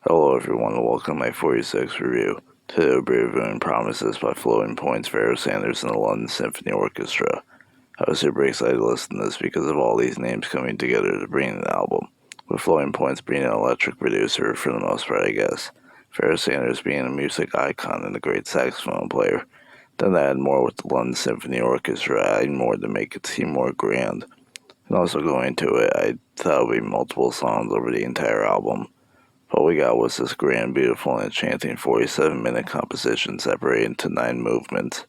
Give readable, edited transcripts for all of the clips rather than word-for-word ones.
Hello everyone and welcome to my 46 review. Today I'll be reviewing Promises by Floating Points, Pharoah and the London Symphony Orchestra. I was super excited to listen to this because of all these names coming together to bring an album, with Floating Points being an electric producer for the most part I guess, Pharoah being a music icon and a great saxophone player. Then I had more with the London Symphony Orchestra, adding more to make it seem more grand. And also going into it, I thought it would be multiple songs over the entire album. All we got was this grand, beautiful, and enchanting 47-minute composition separated into 9 movements,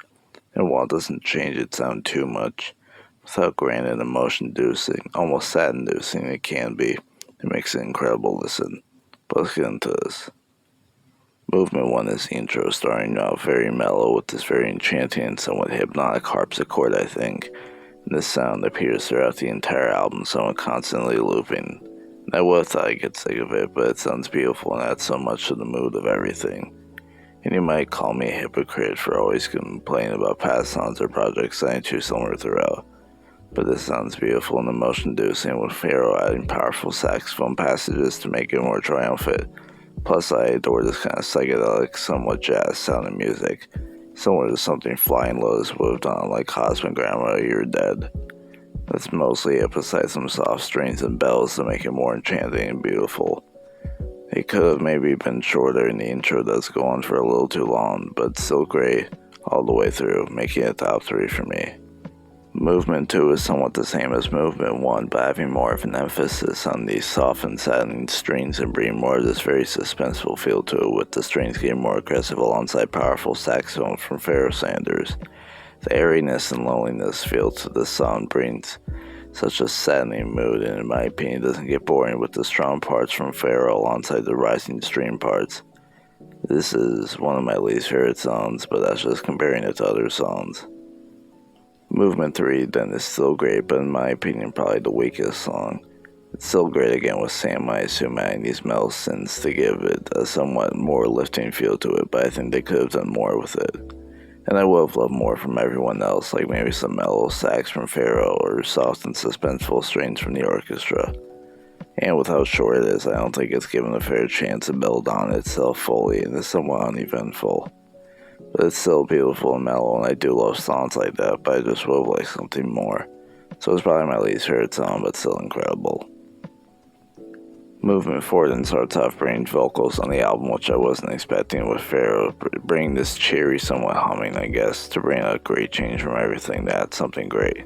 and while it doesn't change its sound too much, without grand and emotion-inducing, almost sad-inducing it can be, it makes it incredible to listen. But let's get into this. Movement 1 is the intro, starting out very mellow with this very enchanting and somewhat hypnotic harpsichord, I think. And this sound appears throughout the entire album, somewhat constantly looping. I would have thought I'd get sick of it, but it sounds beautiful and adds so much to the mood of everything. And you might call me a hypocrite for always complaining about past songs or projects sounding too similar throughout. But this sounds beautiful and emotion-inducing, with Pharoah adding powerful saxophone passages to make it more triumphant. Plus, I adore this kind of psychedelic, somewhat jazz-sounding music, similar to something Flying Lotus would have done, like Cosmic Grandma, You're Dead. That's mostly it, besides some soft strings and bells to make it more enchanting and beautiful. It could have maybe been shorter, and the intro does go on for a little too long, but still great all the way through, making it top 3 for me. Movement 2 is somewhat the same as Movement 1, but having more of an emphasis on these soft and saddening strings and bringing more of this very suspenseful feel to it, with the strings getting more aggressive alongside powerful saxophone from Pharoah. The airiness and loneliness feel to this song brings such a saddening mood, and in my opinion doesn't get boring with the strong parts from Pharoah alongside the rising string parts. This is one of my least favorite songs, but that's just comparing it to other songs. Movement 3 then is still great, but in my opinion probably the weakest song. It's still great again with Sam I assume adding these metal synths to give it a somewhat more lifting feel to it, but I think they could have done more with it. And I would have loved more from everyone else, like maybe some mellow sax from Pharoah or soft and suspenseful strings from the orchestra. And with how short it is, I don't think it's given a fair chance to build on itself fully and is somewhat uneventful. But it's still beautiful and mellow, and I do love songs like that, but I just would have liked something more. So it's probably my least favorite song, but still incredible. Movement 4 then starts off bringing vocals on the album, which I wasn't expecting, with Pharoah bringing this cheery, somewhat humming, I guess, to bring a great change from everything to add something great.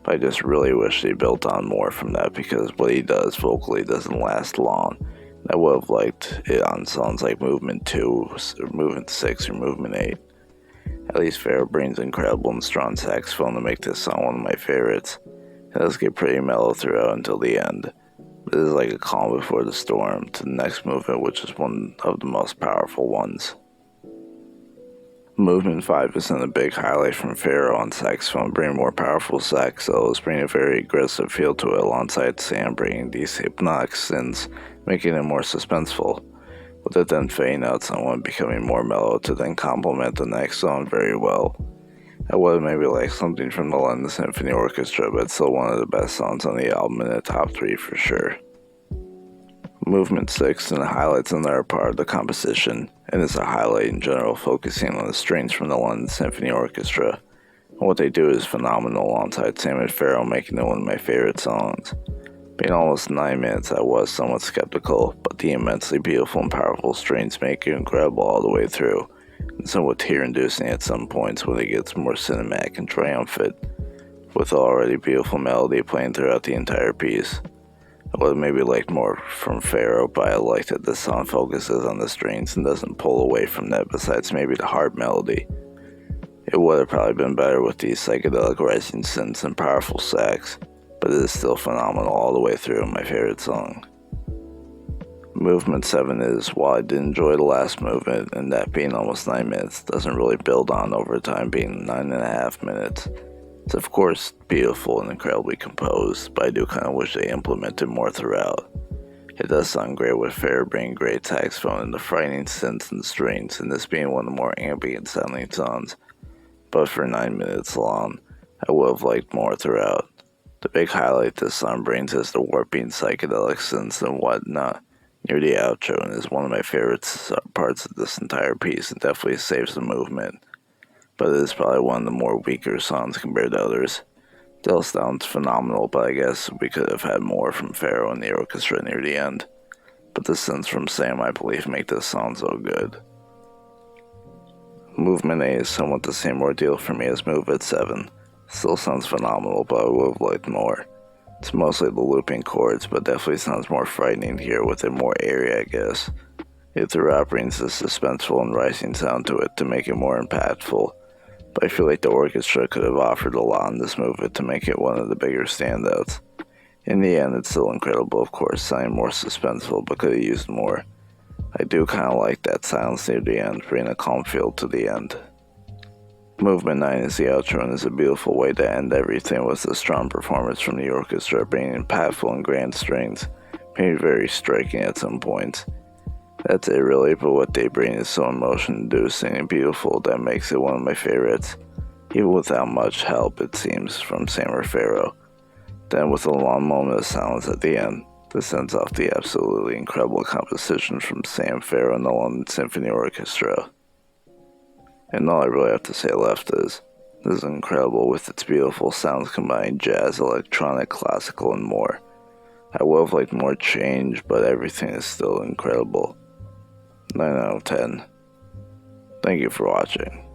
But I just really wish they built on more from that, because what he does vocally doesn't last long. I would have liked it on songs like Movement 2, or Movement 6, or Movement 8. At least Pharoah brings incredible and strong saxophone to make this song one of my favorites. It does get pretty mellow throughout until the end. This is like a calm before the storm to the next movement, which is one of the most powerful ones. Movement 5 is a big highlight from Pharoah on saxophone, bringing more powerful sax solos, bringing a very aggressive feel to it alongside Sam bringing these hypnotic synths, making it more suspenseful, with it then fading out somewhat, becoming more mellow to then complement the next song very well. I would have maybe liked something from the London Symphony Orchestra, but it's still one of the best songs on the album in the top 3 for sure. Movement 6 and the highlights another part of the composition, and is a highlight in general, focusing on the strings from the London Symphony Orchestra. And what they do is phenomenal alongside Sam and Pharoah, making it one of my favorite songs. Being almost 9 minutes, I was somewhat skeptical, but the immensely beautiful and powerful strings make it incredible all the way through, and somewhat tear-inducing at some points when it gets more cinematic and triumphant, with already beautiful melody playing throughout the entire piece. I would have maybe liked more from Pharoah, but I like that this song focuses on the strings and doesn't pull away from that, besides maybe the harp melody. It would have probably been better with these psychedelic rising synths and powerful sax, but it is still phenomenal all the way through, my favorite song. Movement 7 is, while I did enjoy the last movement, and that being almost 9 minutes, doesn't really build on over time, being 9.5 minutes. It's of course beautiful and incredibly composed, but I do kind of wish they implemented more throughout. It does sound great with Pharoah bringing great saxophone and the frightening synths and strings, and this being one of the more ambient sounding songs, but for 9 minutes long, I would have liked more throughout. The big highlight this song brings is the warping psychedelic synths and whatnot, near the outro and is one of my favorite parts of this entire piece and definitely saves the movement, but it is probably one of the more weaker songs compared to others. Still sounds phenomenal, but I guess we could have had more from Pharoah and the orchestra near the end. But the synths from Sam, I believe, make this song so good. Movement A is somewhat the same ordeal for me as Movement 7. Still sounds phenomenal, but I would have liked more. It's mostly the looping chords, but definitely sounds more frightening here with it more airy, I guess. It throughout brings a suspenseful and rising sound to it to make it more impactful, but I feel like the orchestra could have offered a lot in this movement to make it one of the bigger standouts. In the end, it's still incredible, of course, sounding more suspenseful, but could have used more. I do kind of like that silence near the end, bringing a calm feel to the end. Movement 9 is the outro and is a beautiful way to end everything with a strong performance from the orchestra, bringing impactful and grand strings, maybe very striking at some points. That's it really, but what they bring is so emotion-inducing and beautiful that makes it one of my favorites, even without much help, it seems, from Sam or Pharoah. Then with a long moment of silence at the end, this ends off the absolutely incredible composition from Sam, Pharoah, and the London Symphony Orchestra. And all I really have to say left is, this is incredible with its beautiful sounds combining jazz, electronic, classical, and more. I would have liked more change, but everything is still incredible. 9 out of 10. Thank you for watching.